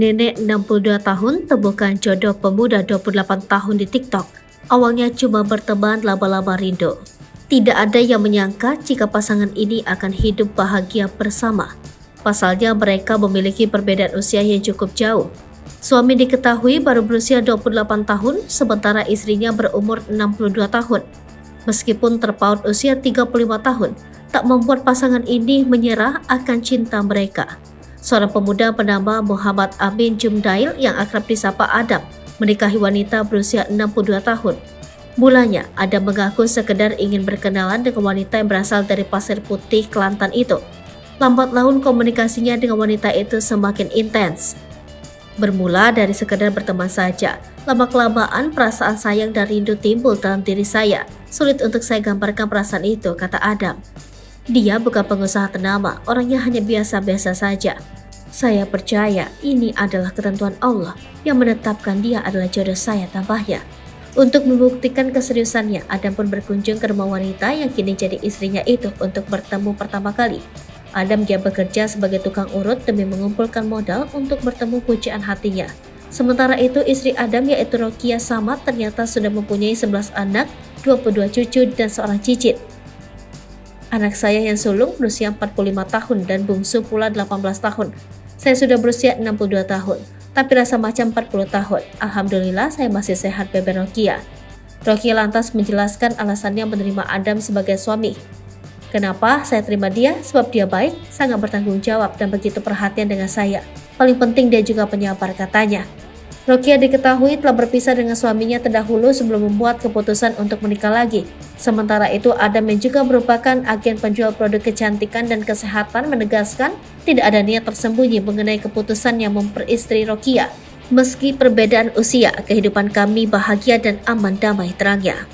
Nenek 62 tahun temukan jodoh pemuda 28 tahun di TikTok. Awalnya cuma berteman laba-laba rindu. Tidak ada yang menyangka jika pasangan ini akan hidup bahagia bersama. Pasalnya mereka memiliki perbedaan usia yang cukup jauh. Suami diketahui baru berusia 28 tahun, sementara istrinya berumur 62 tahun. Meskipun terpaut usia 35 tahun, tak membuat pasangan ini menyerah akan cinta mereka. Seorang pemuda bernama Muhammad Amin Jumdail yang akrab disapa Adam menikahi wanita berusia 62 tahun. Mulanya, Adam mengaku sekedar ingin berkenalan dengan wanita yang berasal dari Pasir Putih, Kelantan itu. Lambat laun komunikasinya dengan wanita itu semakin intens. Bermula dari sekedar berteman saja, lama-kelamaan perasaan sayang dan rindu timbul dalam diri saya. Sulit untuk saya gambarkan perasaan itu, kata Adam. Dia bukan pengusaha ternama, orangnya hanya biasa-biasa saja. Saya percaya ini adalah ketentuan Allah yang menetapkan dia adalah jodoh saya, tambahnya. Untuk membuktikan keseriusannya, Adam pun berkunjung ke rumah wanita yang kini jadi istrinya itu untuk bertemu pertama kali. Adam dia bekerja sebagai tukang urut demi mengumpulkan modal untuk bertemu pujaan hatinya. Sementara itu istri Adam yaitu Rokia Samad ternyata sudah mempunyai 11 anak, 22 cucu dan seorang cicit. Anak saya yang sulung berusia 45 tahun dan bungsu pula 18 tahun. Saya sudah berusia 62 tahun, tapi rasa macam 40 tahun. Alhamdulillah saya masih sehat, beber Rokia. Rokia lantas menjelaskan alasannya menerima Adam sebagai suami. Kenapa saya terima dia? Sebab dia baik, sangat bertanggung jawab dan begitu perhatian dengan saya. Paling penting dia juga penyabar, katanya. Rokia diketahui telah berpisah dengan suaminya terdahulu sebelum membuat keputusan untuk menikah lagi. Sementara itu, Adam yang juga merupakan agen penjual produk kecantikan dan kesehatan menegaskan tidak ada niat tersembunyi mengenai keputusan yang memperistri Rokia. Meski perbedaan usia, kehidupan kami bahagia dan aman damai, terangnya.